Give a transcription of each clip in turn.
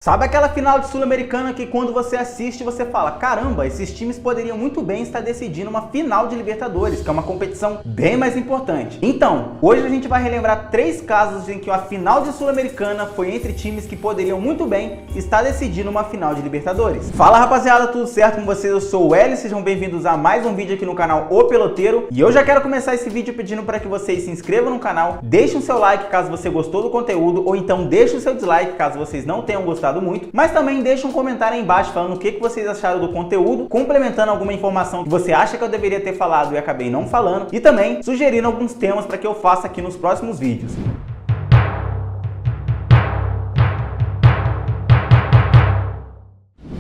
Sabe aquela final de Sul-Americana que quando você assiste você fala, caramba, esses times poderiam muito bem estar decidindo uma final de Libertadores, que é uma competição bem mais importante. Então, hoje a gente vai relembrar 3 casos em que a final de Sul-Americana foi entre times que poderiam muito bem estar decidindo uma final de Libertadores. Fala rapaziada, tudo certo com vocês? Eu sou o Eli, sejam bem-vindos a mais um vídeo aqui no canal O Peloteiro. E eu já quero começar esse vídeo pedindo para que vocês se inscrevam no canal, deixem o seu like caso você gostou do conteúdo, ou então deixem o seu dislike caso vocês não tenham gostado muito, mas também deixa um comentário aí embaixo falando o que vocês acharam do conteúdo, complementando alguma informação que você acha que eu deveria ter falado e acabei não falando, e também sugerindo alguns temas para que eu faça aqui nos próximos vídeos.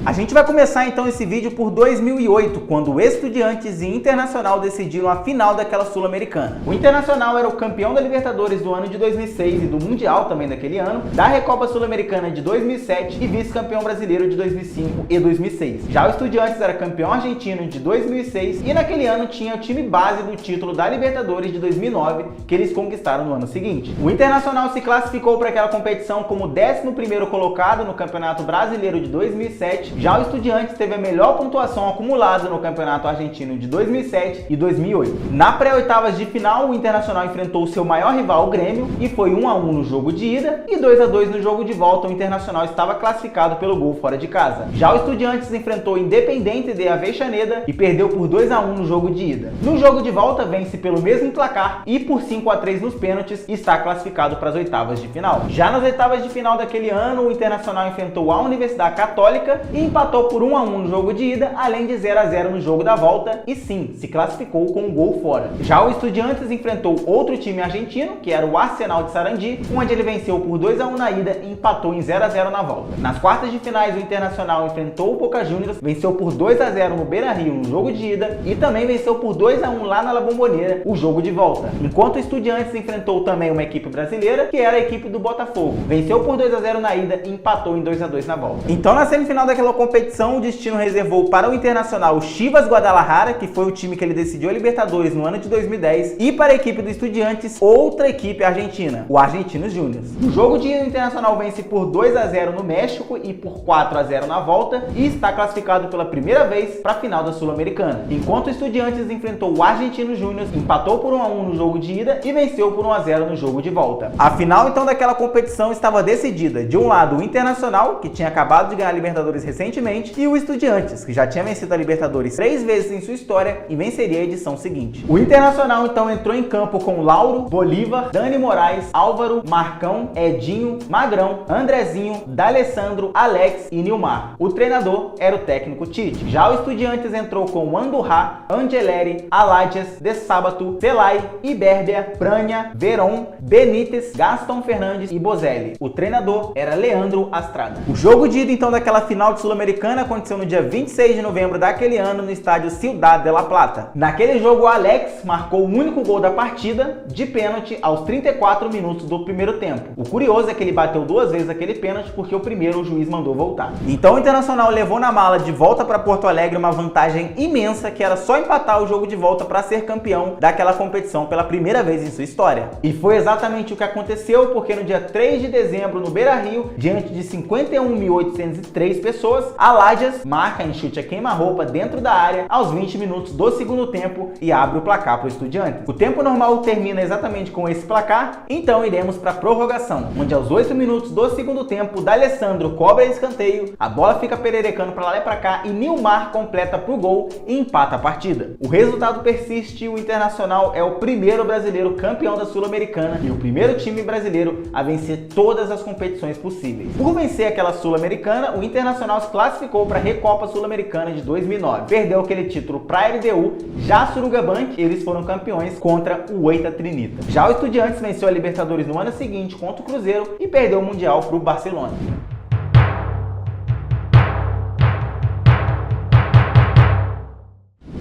A gente vai começar então esse vídeo por 2008, quando o Estudiantes e Internacional decidiram a final daquela Sul-Americana. O Internacional era o campeão da Libertadores do ano de 2006 e do Mundial também daquele ano, da Recopa Sul-Americana de 2007 e vice-campeão brasileiro de 2005 e 2006. Já o Estudiantes era campeão argentino de 2006 e naquele ano tinha o time base do título da Libertadores de 2009, que eles conquistaram no ano seguinte. O Internacional se classificou para aquela competição como 11º colocado no Campeonato Brasileiro de 2007, já o Estudiantes teve a melhor pontuação acumulada no Campeonato Argentino de 2007 e 2008. Na pré-oitavas de final, o Internacional enfrentou o seu maior rival, o Grêmio, e foi 1-1 no jogo de ida e 2-2 no jogo de volta. O Internacional estava classificado pelo gol fora de casa. Já o Estudiantes enfrentou o Independiente de Avellaneda e perdeu por 2-1 no jogo de ida. No jogo de volta, vence pelo mesmo placar e por 5-3 nos pênaltis e está classificado para as oitavas de final. Já nas oitavas de final daquele ano, o Internacional enfrentou a Universidade Católica e empatou por 1-1 no jogo de ida, além de 0-0 no jogo da volta, e sim, se classificou com um gol fora. Já o Estudiantes enfrentou outro time argentino, que era o Arsenal de Sarandi, onde ele venceu por 2-1 na ida e empatou em 0-0 na volta. Nas quartas de finais, o Internacional enfrentou o Boca Juniors, venceu por 2-0 no Beira-Rio no jogo de ida e também venceu por 2-1 lá na La Bombonera o jogo de volta. Enquanto o Estudiantes enfrentou também uma equipe brasileira, que era a equipe do Botafogo. Venceu por 2-0 na ida e empatou em 2-2 na volta. Então, na semifinal daquela competição, o destino reservou para o Internacional o Chivas Guadalajara, que foi o time que ele decidiu a Libertadores no ano de 2010, e para a equipe do Estudiantes, outra equipe argentina, o Argentinos Juniors. No jogo de ida, o Internacional vence por 2-0 no México e por 4-0 na volta e está classificado pela primeira vez para a final da Sul-Americana. Enquanto o Estudiantes enfrentou o Argentinos Juniors, empatou por 1-1 no jogo de ida e venceu por 1-0 no jogo de volta. A final então daquela competição estava decidida. De um lado, o Internacional, que tinha acabado de ganhar a Libertadores recentemente, e o Estudiantes, que já tinha vencido a Libertadores 3 vezes em sua história e venceria a edição seguinte. O Internacional então entrou em campo com Lauro, Bolívar, Dani Moraes, Álvaro, Marcão, Edinho, Magrão, Andrezinho, D'Alessandro, Alex e Nilmar. O treinador era o técnico Tite. Já o Estudiantes entrou com Andurra, Angeleri, Aladjas, De Sábato, Celay, Iberbia, Pranha, Veron, Benítez, Gaston Fernandes e Bozelli. O treinador era Leandro Astrada. O jogo de ida então daquela final de Sul-Americana aconteceu no dia 26 de novembro daquele ano no estádio Ciudad de La Plata. Naquele jogo, o Alex marcou o único gol da partida de pênalti aos 34 minutos do primeiro tempo. O curioso é que ele bateu 2 vezes aquele pênalti porque o primeiro o juiz mandou voltar. Então o Internacional levou na mala de volta para Porto Alegre uma vantagem imensa que era só empatar o jogo de volta para ser campeão daquela competição pela primeira vez em sua história. E foi exatamente o que aconteceu, porque no dia 3 de dezembro no Beira-Rio, diante de 51.803 pessoas, Aladjas marca em chute a queima-roupa dentro da área aos 20 minutos do segundo tempo e abre o placar para o Estudiantes. O tempo normal termina exatamente com esse placar, então iremos para a prorrogação, onde aos 8 minutos do segundo tempo, D'Alessandro cobra escanteio, a bola fica pererecando para lá e para cá e Nilmar completa para o gol e empata a partida. O resultado persiste e o Internacional é o primeiro brasileiro campeão da Sul-Americana e o primeiro time brasileiro a vencer todas as competições possíveis. Por vencer aquela Sul-Americana, o Internacional se classificou para a Recopa Sul-Americana de 2009. Perdeu aquele título para a LDU, já a Surugabank, eles foram campeões contra o Oita Trinita. Já o Estudiantes venceu a Libertadores no ano seguinte contra o Cruzeiro e perdeu o Mundial para o Barcelona.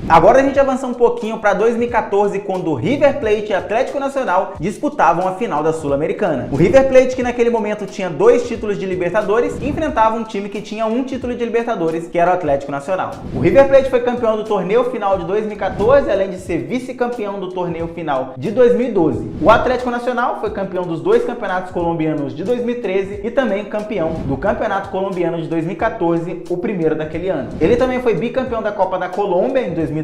Agora a gente avança um pouquinho para 2014, quando o River Plate e Atlético Nacional disputavam a final da Sul-Americana. O River Plate, que naquele momento tinha 2 títulos de Libertadores, enfrentava um time que tinha 1 título de Libertadores, que era o Atlético Nacional. O River Plate foi campeão do torneio final de 2014, além de ser vice-campeão do torneio final de 2012. O Atlético Nacional foi campeão dos 2 campeonatos colombianos de 2013 e também campeão do Campeonato Colombiano de 2014, o primeiro daquele ano. Ele também foi bicampeão da Copa da Colômbia em 2012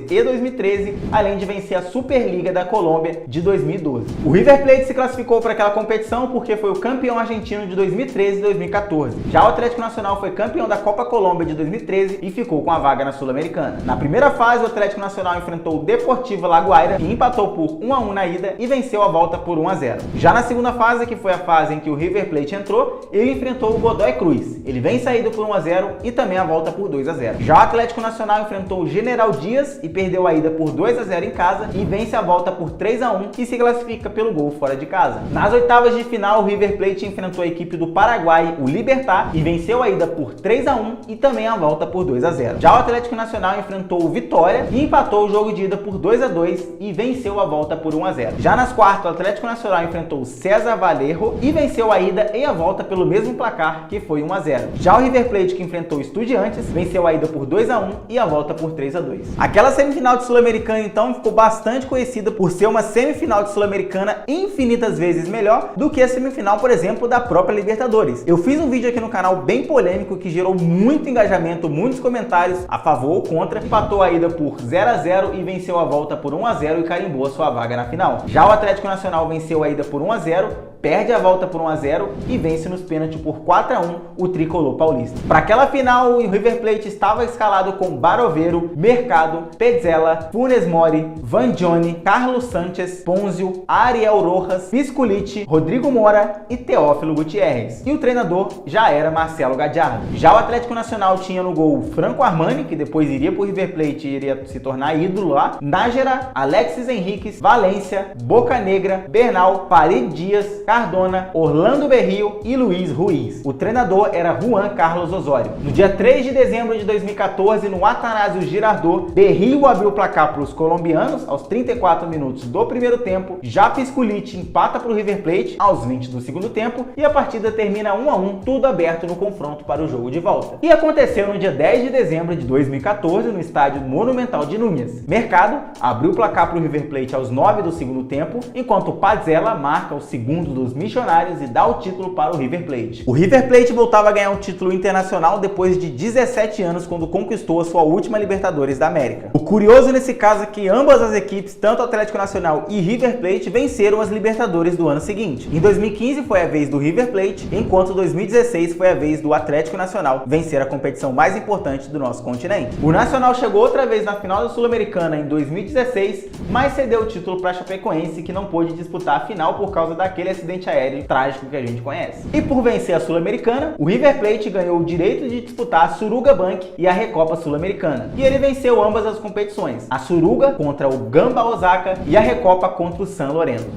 e 2013, além de vencer a Superliga da Colômbia de 2012. O River Plate se classificou para aquela competição porque foi o campeão argentino de 2013 e 2014. Já o Atlético Nacional foi campeão da Copa Colômbia de 2013 e ficou com a vaga na Sul-Americana. Na primeira fase, o Atlético Nacional enfrentou o Deportivo Laguaira e empatou por 1-1 na ida e venceu a volta por 1-0. Já na segunda fase, que foi a fase em que o River Plate entrou, ele enfrentou o Godoy Cruz. Ele vem saído por 1-0 e também a volta por 2-0. Já o Atlético Nacional enfrentou o General Dias e perdeu a ida por 2-0 em casa e vence a volta por 3-1 e se classifica pelo gol fora de casa. Nas oitavas de final, o River Plate enfrentou a equipe do Paraguai, o Libertad, e venceu a ida por 3-1 e também a volta por 2-0. Já o Atlético Nacional enfrentou o Vitória e empatou o jogo de ida por 2-2 e venceu a volta por 1-0. Já nas quartas, o Atlético Nacional enfrentou o César Vallejo e venceu a ida e a volta pelo mesmo placar, que foi 1-0. Já o River Plate, que enfrentou o Estudiantes, venceu a ida por 2-1 e a volta por 3-2. Aquela semifinal de Sul-Americana, então, ficou bastante conhecida por ser uma semifinal de Sul-Americana infinitas vezes melhor do que a semifinal, por exemplo, da própria Libertadores. Eu fiz um vídeo aqui no canal bem polêmico que gerou muito engajamento, muitos comentários a favor ou contra, empatou a ida por 0-0 e venceu a volta por 1-0 e carimbou a sua vaga na final. Já o Atlético Nacional venceu a ida por 1-0, perde a volta por 1-0 e vence nos pênaltis por 4-1 o tricolor paulista. Para aquela final, o River Plate estava escalado com Barovero, Mercado, Petzela, Funes Mori, Vangione, Carlos Sánchez, Ponzio, Ariel Rojas, Pisculici, Rodrigo Mora e Teófilo Gutierrez. E o treinador já era Marcelo Gallardo. Já o Atlético Nacional tinha no gol Franco Armani, que depois iria para o River Plate e iria se tornar ídolo lá, Nájera, Alexis Henriques, Valência, Bocanegra, Bernal, Farid Dias, Cardona, Orlando Berrio e Luiz Ruiz. O treinador era Juan Carlos Osório. No dia 3 de dezembro de 2014, no Atanásio Girardot, Berrio abriu o placar para os colombianos aos 34 minutos do primeiro tempo. Já Pisculici empata para o River Plate aos 20 do segundo tempo e a partida termina 1-1, tudo aberto no confronto para o jogo de volta. E aconteceu no dia 10 de dezembro de 2014, no estádio Monumental de Núñez. Mercado abriu o placar para o River Plate aos 9 do segundo tempo, enquanto Petzela marca o segundo dos Missionários e dá o título para o River Plate. O River Plate voltava a ganhar um título internacional depois de 17 anos, quando conquistou a sua última Libertadores da América. O curioso nesse caso é que ambas as equipes, tanto Atlético Nacional e River Plate, venceram as Libertadores do ano seguinte. Em 2015 foi a vez do River Plate, enquanto 2016 foi a vez do Atlético Nacional vencer a competição mais importante do nosso continente. O Nacional chegou outra vez na final da Sul-Americana em 2016, mas cedeu o título para a Chapecoense, que não pôde disputar a final por causa daquele acidente aéreo trágico que a gente conhece. E por vencer a Sul-Americana, o River Plate ganhou o direito de disputar a Suruga Bank e a Recopa Sul-Americana. E ele venceu ambas as competições, a Suruga contra o Gamba Osaka e a Recopa contra o San Lorenzo.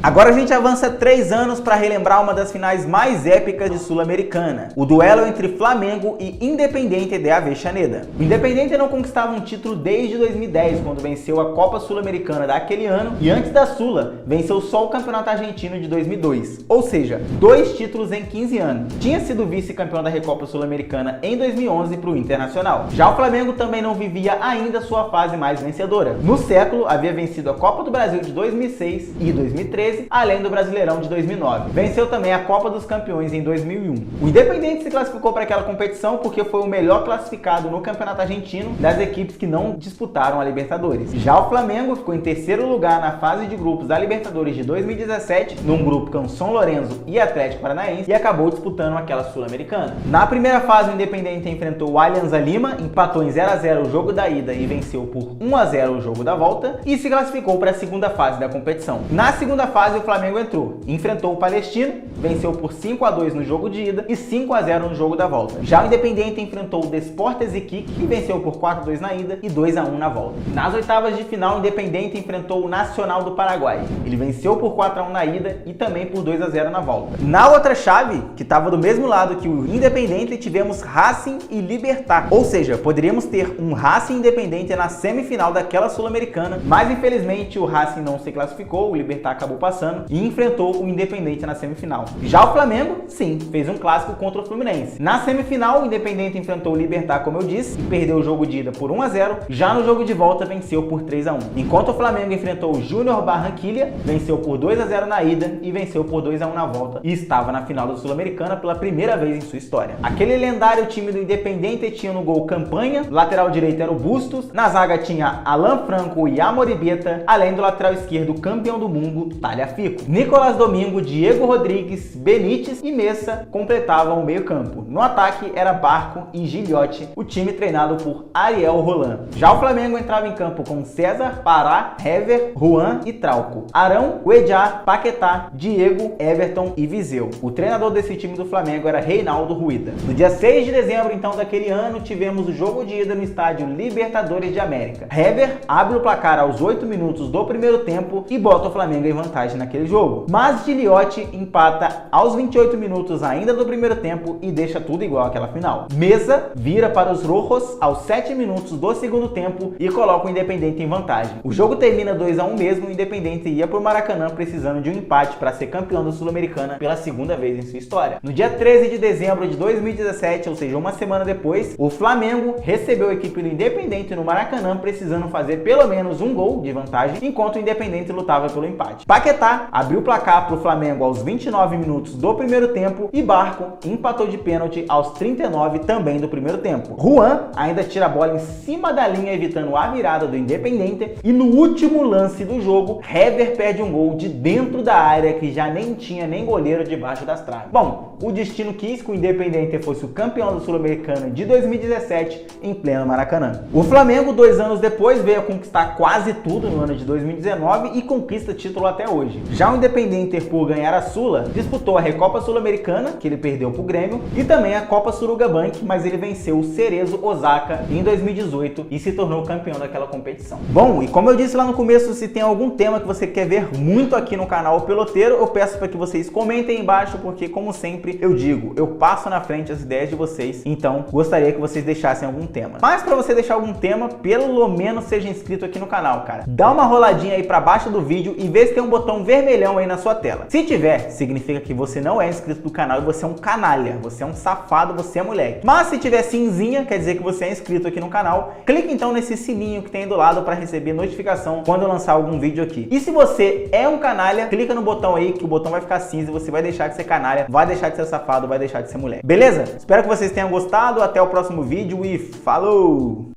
Agora a gente avança 3 anos para relembrar uma das finais mais épicas de Sul-Americana, o duelo entre Flamengo e Independiente de Avellaneda. O Independiente não conquistava um título desde 2010, quando venceu a Copa Sul-Americana daquele ano, e antes da Sula, venceu só o Campeonato Argentino de 2002, ou seja, 2 títulos em 15 anos. Tinha sido vice-campeão da Recopa Sul-Americana em 2011 para o Internacional. Já o Flamengo também não vivia ainda sua fase mais vencedora. No século, havia vencido a Copa do Brasil de 2006 e 2013, além do Brasileirão de 2009. Venceu também a Copa dos Campeões em 2001. O Independiente se classificou para aquela competição porque foi o melhor classificado no Campeonato Argentino das equipes que não disputaram a Libertadores. Já o Flamengo ficou em terceiro lugar na fase de grupos da Libertadores de 2017, num grupo com São Lourenço e Atlético Paranaense, e acabou disputando aquela Sul-Americana. Na primeira fase, o Independiente enfrentou o Alianza Lima, empatou em 0-0 o jogo da ida e venceu por 1-0 o jogo da volta, e se classificou para a segunda fase da competição. Na segunda fase, fase o Flamengo entrou, enfrentou o Palestino, venceu por 5-2 no jogo de ida e 5-0 no jogo da volta. Já o Independiente enfrentou o Deportes Iquique, que venceu por 4-2 na ida e 2-1 na volta. Nas oitavas de final, o Independiente enfrentou o Nacional do Paraguai. Ele venceu por 4-1 na ida e também por 2-0 na volta. Na outra chave, que estava do mesmo lado que o Independiente, tivemos Racing e Libertad. Ou seja, poderíamos ter um Racing Independiente na semifinal daquela Sul-Americana, mas infelizmente o Racing não se classificou, o Libertad acabou passando e enfrentou o Independiente na semifinal. Já o Flamengo, sim, fez um clássico contra o Fluminense. Na semifinal, o Independiente enfrentou o Libertad, como eu disse, e perdeu o jogo de ida por 1-0. Já no jogo de volta, venceu por 3-1. Enquanto o Flamengo enfrentou o Júnior Barranquilla, venceu por 2-0 na ida e venceu por 2-1 na volta e estava na final da Sul-Americana pela primeira vez em sua história. Aquele lendário time do Independiente tinha no gol Campanha, lateral direito era o Bustos, na zaga tinha Alan Franco e Amoribeta, além do lateral esquerdo campeão do mundo, Tagliafico. Nicolás Domingo, Diego Rodrigues, Benítez e Messa completavam o meio-campo. No ataque era Barco e Gilhote, o time treinado por Ariel Roland. Já o Flamengo entrava em campo com César, Pará, Hever, Juan e Trauco, Arão, Cuejá, Paquetá, Diego, Everton e Viseu. O treinador desse time do Flamengo era Reinaldo Ruida. No dia 6 de dezembro, então, daquele ano, tivemos o jogo de ida no estádio Libertadores de América. Hever abre o placar aos 8 minutos do primeiro tempo e bota o Flamengo em vantagem naquele jogo. Mas Gilhote empata aos 28 minutos ainda do primeiro tempo e deixa tudo igual àquela final. Mesa vira para os rojos aos 7 minutos do segundo tempo e coloca o Independiente em vantagem. O jogo termina 2-1 mesmo, o Independiente ia para o Maracanã precisando de um empate para ser campeão da Sul-Americana pela segunda vez em sua história. No dia 13 de dezembro de 2017, ou seja, uma semana depois, o Flamengo recebeu a equipe do Independiente no Maracanã precisando fazer pelo menos um gol de vantagem, enquanto o Independiente lutava pelo empate. Paquetá abriu o placar para o Flamengo aos 29 minutos do primeiro tempo e Barco empatou de pênalti aos 39 também do primeiro tempo. Juan ainda tira a bola em cima da linha evitando a virada do Independiente e no último lance do jogo, Hever perde um gol de dentro da área que já nem tinha nem goleiro debaixo das traves. Bom, o destino quis que o Independiente fosse o campeão da Sul-Americana de 2017 em pleno Maracanã. O Flamengo, 2 anos depois, veio a conquistar quase tudo no ano de 2019 e conquista título até hoje. Já o Independiente, por ganhar a Sula, disputou a Recopa Sul-Americana, que ele perdeu para o Grêmio, e também a Copa Surugabank, mas ele venceu o Cerezo Osaka em 2018 e se tornou campeão daquela competição. Bom, e como eu disse lá no começo, se tem algum tema que você quer ver muito aqui no canal Peloteiro, eu peço para que vocês comentem aí embaixo, porque como sempre eu digo, eu passo na frente as ideias de vocês, então gostaria que vocês deixassem algum tema. Mas para você deixar algum tema, pelo menos seja inscrito aqui no canal, cara. Dá uma roladinha aí para baixo do vídeo e vê se tem um botão vermelhão aí na sua tela. Se tiver, significa que você não é inscrito do canal e você é um canalha, você é um safado, você é moleque. Mas se tiver cinzinha, quer dizer que você é inscrito aqui no canal. Clique então nesse sininho que tem aí do lado para receber notificação quando eu lançar algum vídeo aqui. E se você é um canalha, clica no botão aí que o botão vai ficar cinza e você vai deixar de ser canalha, vai deixar de ser safado, vai deixar de ser moleque. Beleza? Espero que vocês tenham gostado, até o próximo vídeo e falou!